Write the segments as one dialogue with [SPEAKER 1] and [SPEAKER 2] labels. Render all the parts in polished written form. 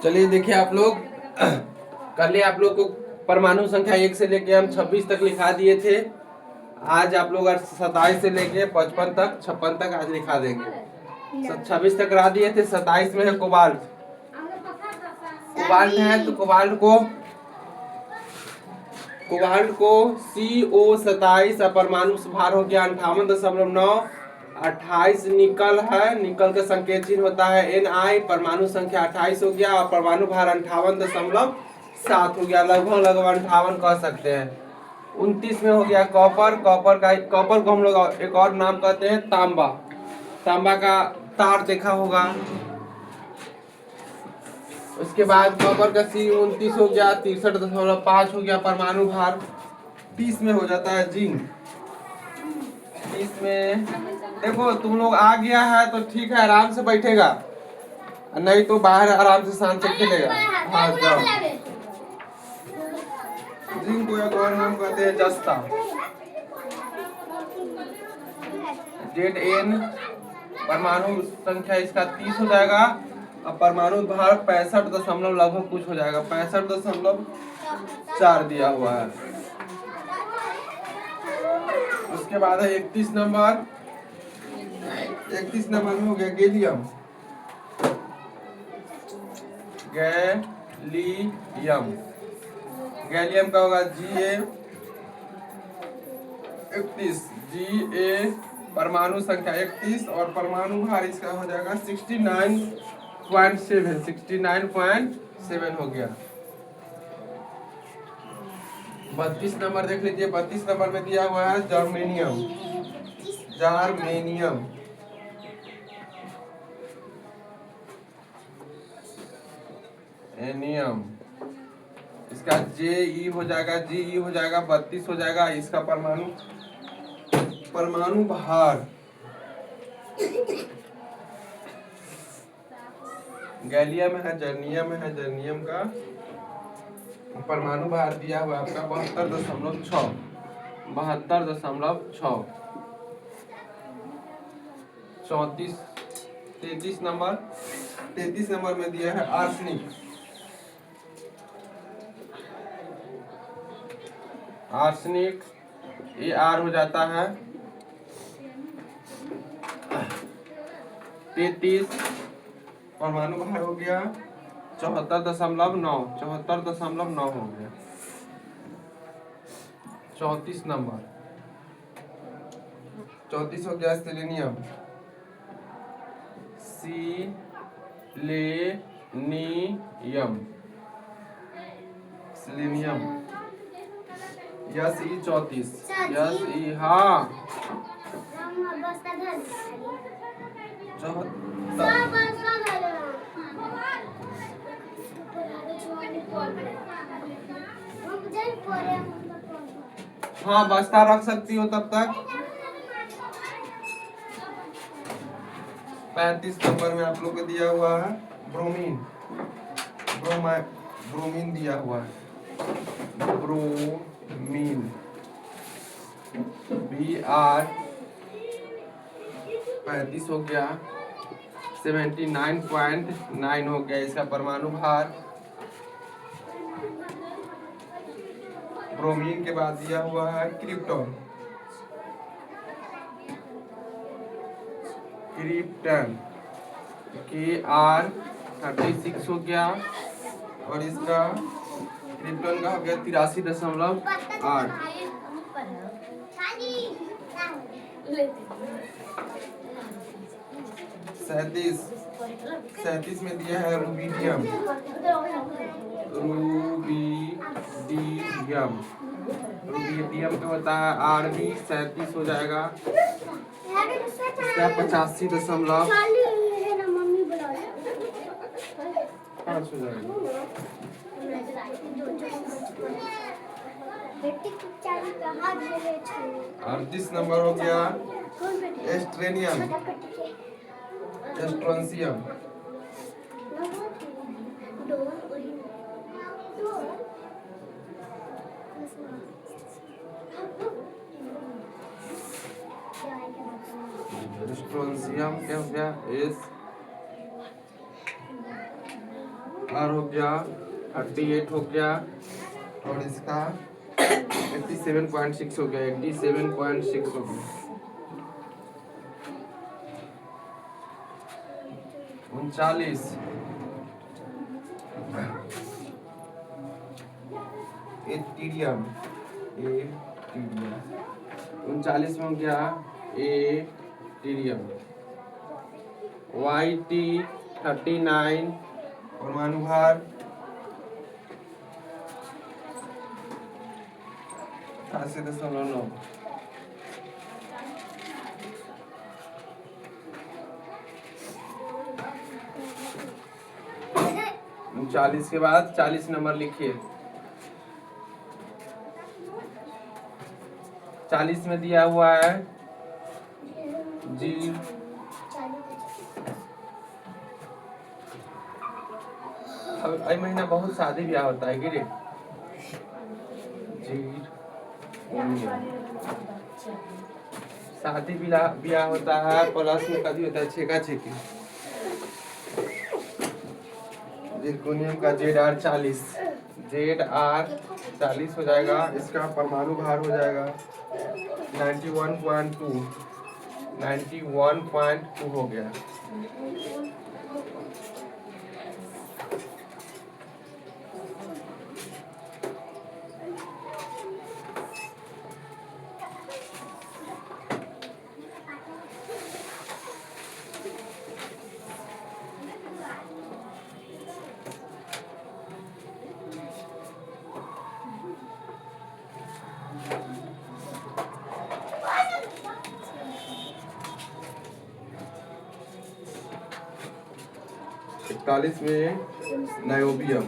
[SPEAKER 1] चलिए देखिए आप लोग कल आप लोग को परमाणु संख्या 1 से लेके हम 26 तक लिखा दिए थे। आज आप लोग 27 से लेके 55 तक 56 तक आज लिखा देंगे। 26 तक करा दिए थे। 27 में है कोबाल्ट। कोबाल्ट है तो कोबाल्ट को CO27 अपरमाणु भार हो गया 58.9। 28 निकल है, निकल का संकेत चिन्ह होता है Ni। परमाणु संख्या 28 हो गया और परमाणु भार 58.7 हो गया, लगभग 58 कह सकते हैं। 29 में हो गया कॉपर। कॉपर को हम लोग एक और नाम कहते हैं तांबा। तांबा का तार देखा होगा। उसके बाद कॉपर का C29 हो गया 63.5 हो गया परमाणु भार। 30 में हो जाता है जिंक। 30 में देखो तुम लोग आ गया है तो ठीक है, आराम से बैठेगा, नहीं तो बाहर आराम से शांत से खेलेगा। हाँ जाओ। जिंक को एक और नाम कहते हैं जस्ता। Zn परमाणु संख्या इसका 30 हो जाएगा और परमाणु भार 65 दशमलव लगभग कुछ हो जाएगा, 65.4 दिया हुआ है। उसके बाद है 31 नंबर। 31 नंबर में हो गया गैलियम। गैलियम का होगा Ga31। Ga परमाणु संख्या 31 और परमाणु भार इसका हो जाएगा 69.7 हो गया। 32 नंबर देख लीजिए। 32 नंबर में दिया हुआ है जर्मेनियम। एनियम इसका Je हो जाएगा, Ge हो जाएगा, 32 हो जाएगा। इसका परमाणु भार गैलियम है, जर्नियम है। जर्नियम का परमाणु भार दिया हुआ आपका 72.6। 33 नंबर। 33 नंबर में दिया है आर्सेनिक। ये आर हो जाता है 33। परमाणु भार हो गया 74.9 हो गया। 34 नंबर। 34 हो गया सेलेनियम। Selenium SE 34। SE हाँ 74। हाँ बस्ता रख सकती हो तब तक। 35 नंबर में आप लोग को दिया हुआ है ब्रोमीन दिया हुआ है। ब्रोमीन Br 35 हो गया 79.9 हो गया इसका परमाणु भार। ब्रोमीन के बाद दिया हुआ है क्रिप्टन। Kr 36 हो गया और इसका क्रिप्टन का हो गया 83.8। 37 में दिया है रूबिडियम। रूबिडियम का होता है Rb 37 हो जाएगा। इसका 85.5 हो जाएगा। 38 नंबर हो गया एस्ट्रोंसियम। एस्ट्रोंसियम क्या हो गया आर हो गया 38 हो गया और इसका 87.6 हो गया 87.6 हो गया 39 एटीरियम 39 में हो गया एटीरियम YT 39 परमाणु भार 88.9 39 के बाद 40 नंबर लिखिए 40 में दिया हुआ है जी अब आई महीना बहुत शादी ब्याह होता है गिरे जी शादी ब्याह होता है प्लस में कभी होता है छेका छेकी जिरकोनियम का ZR 40 ZR 40 हो जाएगा इसका परमाणु भार हो जाएगा 91.2 हो गया इकतालीस में नायोबियम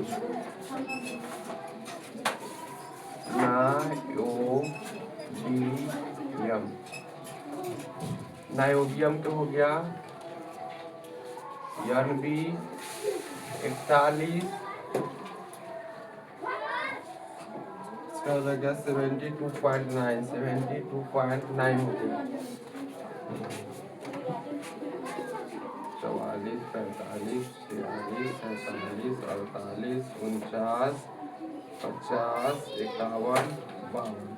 [SPEAKER 1] नायोबियम तो हो गया NB 41 इसका हो जाएगा 72.9 हो गया 44 45 46 47 48 49 50 51 52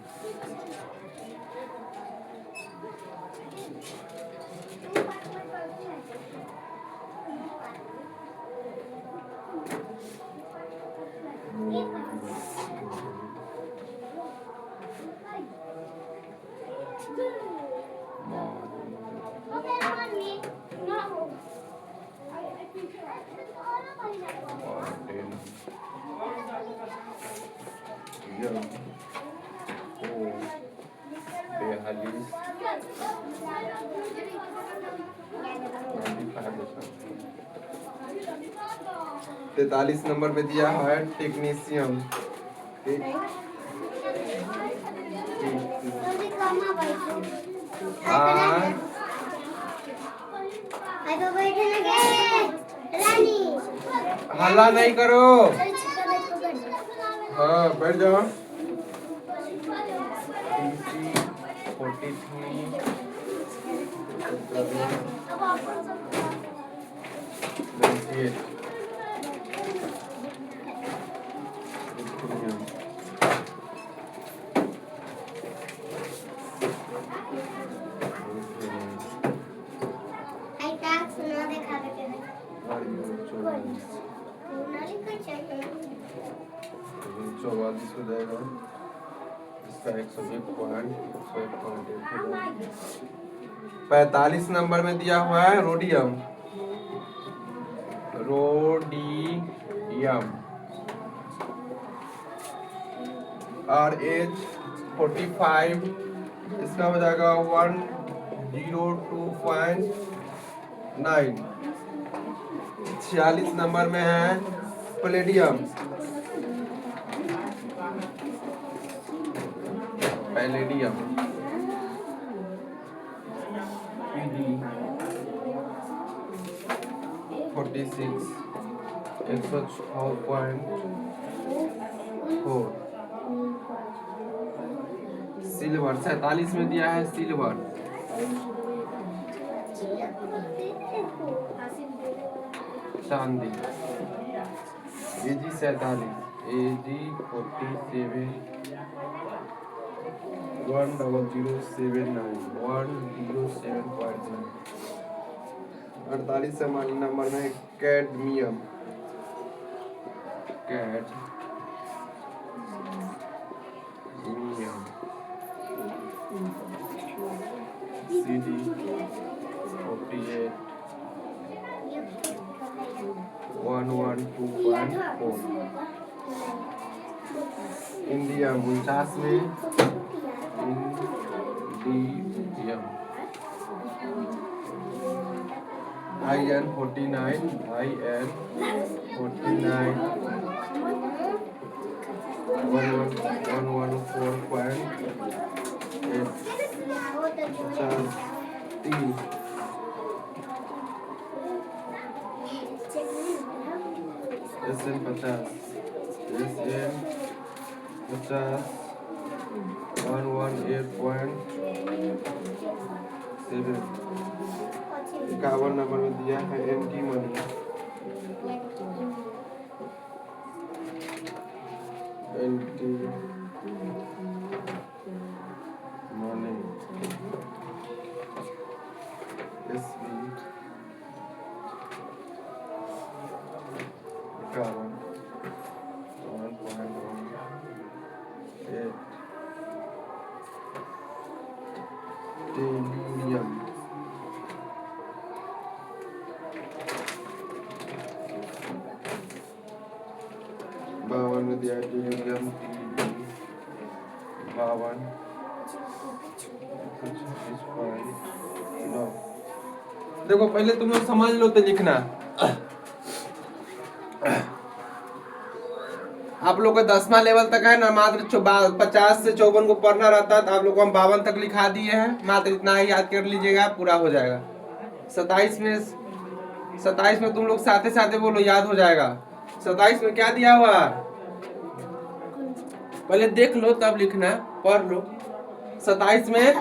[SPEAKER 1] 43 नंबर पे दिया है टेक्नीशियम हल्ला नहीं करो हाँ बैठ जाओ 43 44 हो जाएगा इसका 45 नंबर में दिया हुआ है रोडियम RH 45 इसका हो जाएगा 102.9 46 नंबर में है पैलेडियम पैलेडियम 46 106.4 सिल्वर 47 में दिया है सिल्वर चांदी AG 47, AG 47 10079 107.0। 48 नंबर में कैडमियम, CD 48 112.4। इंडियम 49 में इंडियम IN 49 114.8। 50 SN 50 118.7। 51 नंबर में दिया है anti money, anti money SB 1.18। टेलियम 52 में दिया टेलियम 52 26.9। देखो पहले तुम लोग समझ लो तो लिखना। आप लोग का 10वां लेवल तक है ना, मात्र 50 से 54 को पढ़ना रहता है, तो आप लोग को हम 52 तक लिखा दिए हैं, मात्र इतना ही याद कर लीजिएगा, पूरा हो जाएगा। 27 में तुम लोग साथे साथे बोलो, याद हो जाएगा। 27 में क्या दिया हुआ, पहले देख लो तब लिखना, पढ़ लो। 27 में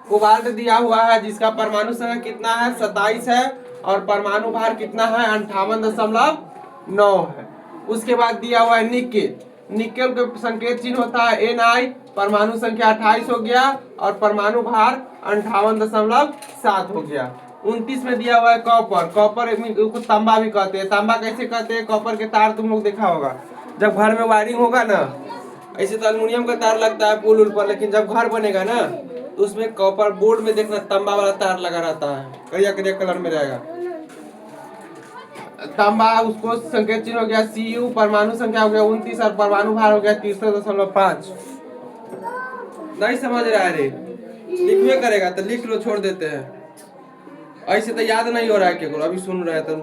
[SPEAKER 1] कोबाल्ट दिया हुआ है, जिसका परमाणु संख्या कितना है 27 है, और परमाणु भार कितना है 58.9 है। उसके बाद दिया हुआ है निकेल, निकेल का संकेत चिन्ह होता है Na, परमाणु संख्या 28 हो गया, और परमाणु भार 58.7 हो गया। 29 में दिया हुआ है कॉपर, कॉपर को तांबा भी कहते हैं। तांबा कैसे कहते हैं, कॉपर के तार तुम लोग देखा होगा, जब घर में वायरिंग होगा ना, ऐसे तो एल्युमिनियम का तार लगता है पुल पर, लेकिन जब घर बनेगा ना तो उसमें कॉपर बोर्ड में देखना तांबा वाला तार लगा रहता है, करिया करिया कलर में रहेगा। तांबा उसको संकेत चिन्ह हो गया Cu, परमाणु संख्या हो गया 29, और परमाणु भार हो गया 63.5। नहीं समझ रहा है रे, लिखवे करेगा तो लिख लो, छोड़ देते हैं, ऐसे तो याद नहीं हो रहा है केवल, अभी सुन रहे तो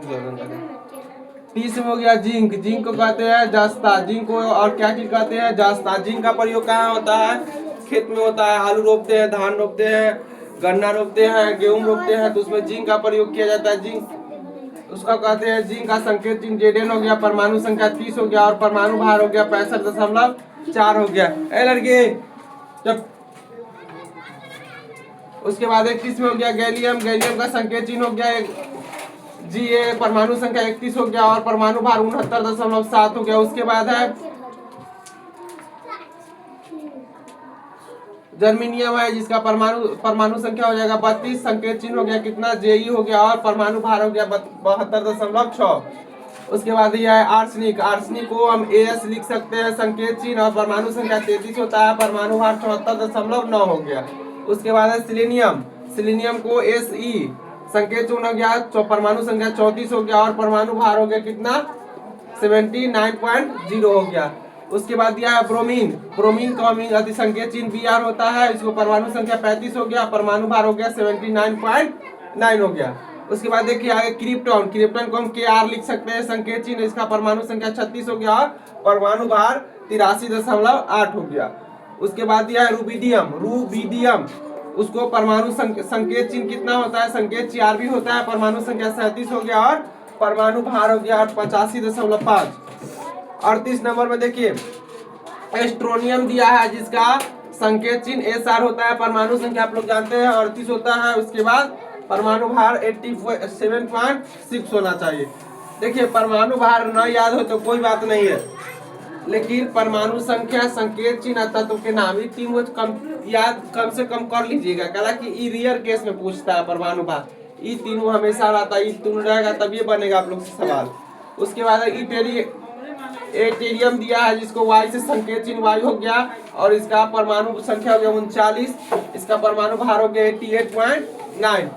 [SPEAKER 1] 30 में हो गया जिंक, जिंक को कहते हैं जस्ता, जिंक को और क्या चीज कहते हैं जस्ता। जिंक का प्रयोग कहाँ होता है, खेत में होता है, आलू रोपते हैं, धान रोपते हैं, गन्ना रोपते हैं, गेहूं रोपते हैं, तो उसमें जिंक का प्रयोग किया जाता है। जिंक उसका कहते हैं, जिंक का संकेत चिन्ह Zn हो गया, परमाणु संख्या 30 हो गया, और परमाणु भार हो गया 65.4 हो गया। ए लड़के जब उसके बाद 31 में हो गया गैलियम, गैलियम का संकेत चिन्ह हो गया Ga, परमाणु संख्या 31 हो गया, और परमाणु भार 69.7 हो गया। उसके बाद है जर्मेनियम है, जिसका परमाणु संख्या हो जाएगा 32, संकेत चिन्ह हो गया कितना Ge हो गया, और परमाणु भार हो गया 72.6। उसके बाद यह है आर्सेनिक, आर्सेनिक को हम As लिख सकते हैं संकेत चिन्ह, और परमाणु संख्या 33 होता है, परमाणु भार 74.9 हो गया। उसके बाद है सिलेनियम, सिलेनियम को Se संकेत चिन्ह हो गया, परमाणु संख्या 34 हो गया, और परमाणु भार हो गया कितना 79.0 हो गया। उसके बाद दिया है ब्रोमीन, ब्रोमीन का अति संकेत चिन्ह Br होता है, इसको परमाणु संख्या 35 हो गया, परमाणु भार हो गया 79.9 हो गया। उसके बाद देखिए आगे क्रिप्टॉन, क्रिप्टॉन को हम Kr लिख सकते हैं संकेत चिन्ह, इसका परमाणु संख्या 36 हो गया, और परमाणु भार 83.8 हो गया। उसके बाद दिया है रूबिडियम, रूबिडियम उसको परमाणु संकेत चिन्ह कितना होता है, संकेत Cr होता है, परमाणु संख्या 37 हो गया, और परमाणु भार हो गया 85.5। 38 नंबर में देखिए एस्ट्रोनियम दिया है, जिसका संकेत चिन्ह Sr होता है, परमाणु संख्या आप लोग जानते हैं 38 होता है। उसके बाद परमाणु भार 87.6 होना चाहिए। देखिए परमाणु भार न याद हो तो कोई बात नहीं है, लेकिन परमाणु संख्या, संकेत चिन्ह, तत्व के नाम, ये तीन कम याद कम से कम कर लीजिएगा, हालांकि ये रियर केस में पूछता है परमाणु भार, ये तीनों हमेशा रहता है, ये तीनों रहेगा तब ये बनेगा आप लोग से सवाल। उसके बाद एटेरियम दिया है जिसको वाई से संकेत चिन्ह वायु हो गया, और इसका परमाणु संख्या हो गया 39, इसका परमाणु भार हो गया 88.9।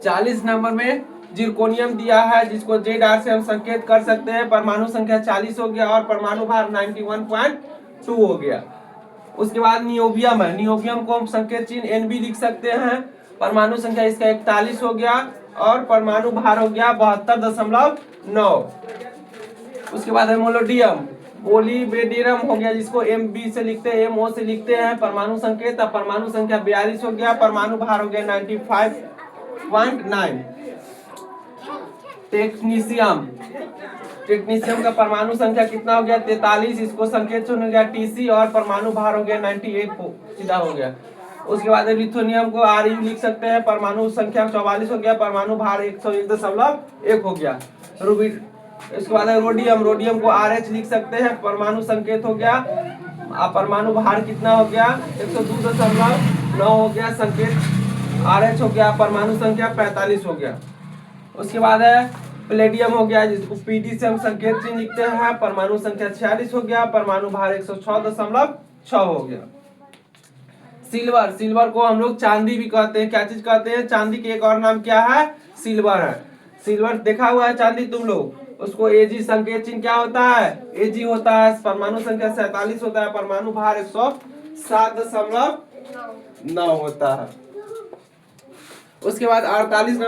[SPEAKER 1] 40 नंबर में जिरकोनियम दिया है जिसको जेड से हम संकेत कर सकते हैं, परमाणु संख्या 40 हो गया और परमाणु भार 91.2 हो गया। उसके बाद नियोबियम है, नियोबियम को हम संकेत चिन्ह एनबी लिख सकते हैं, परमाणु संख्या इसका 41 हो गया और परमाणु भार हो गया 72.9। उसके बाद है मोलोडियम, मोलिबेडियम हो गया जिसको एम बी से लिखते हैं, एम ओ से लिखते हैं, परमाणु संकेत परमाणु संख्या 42 हो गया, परमाणु भार हो गया 95.9। टेक्नीशियम, टेक्नीशियम का परमाणु संख्या कितना हो गया 43, इसको संकेत चिन्ह हो गया टीसी और परमाणु भार हो गया 98 सीधा हो गया। उसके बाद लिथुनियम को आर यू लिख सकते हैं, परमाणु संख्या 44 हो गया, परमाणु भार 101.1 हो गया। इसके बाद रोडियम, रोडियम को आर एच लिख सकते हैं, परमाणु संकेत हो गया, परमाणु भार कितना हो गया 102.9 हो गया, संकेत आर एच हो गया, परमाणु संख्या 45 हो गया। उसके बाद है प्लेडियम हो गया जिसको पीडी से हम संकेत चिन्ह लिखते हैं, परमाणु संख्या 46 हो गया, परमाणु भार 106.6 हो गया। सिल्वर, सिल्वर को हम लोग चांदी भी कहते हैं, क्या चीज कहते हैं, चांदी के एक और नाम क्या है, सिल्वर है। सिल्वर देखा हुआ है चांदी तुम लोग, उसको एजी संकेत चिन्ह क्या होता है, एजी होता है, परमाणु संख्या 47 होता है, परमाणु भार 107.9 होता है। उसके बाद 48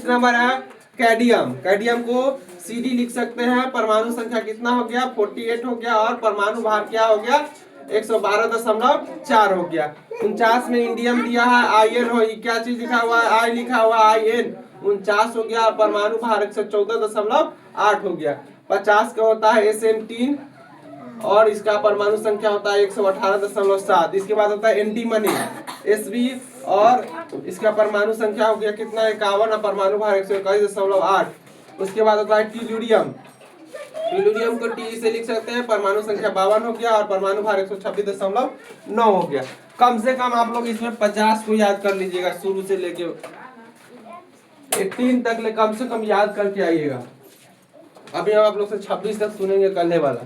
[SPEAKER 1] नंबर है कैडियम, कैडियम को सीडी लिख सकते हैं, परमाणु संख्या कितना हो गया 48 हो गया और परमाणु भार क्या हो गया 112.4 हो गया। 49 में इंडियम दिया है, आईएन हो, क्या चीज लिखा हुआ है, आई लिखा हुआ है, आईएन 49 हो गया, परमाणु भार 114.8 हो गया। 50 का होता है SN3 और इसका परमाणु संख्या होता है 118.7। इसके बाद होता है एंटीमनी SB और इसका परमाणु संख्या हो गया कितना 51 और परमाणु भार 121.8। उसके बाद होता है टील्यूरियम, टील्यूरियम को टी से लिख सकते हैं, परमाणु संख्या 52 हो गया और परमाणु भार 126.9 हो गया। कम से कम आप लोग इसमें 50 को याद कर लीजिएगा, शुरू से लेके 18 तक ले कम से कम याद करके आइएगा। अभी हम आप लोग से 26 तक सुनेंगे कल्हे वाला।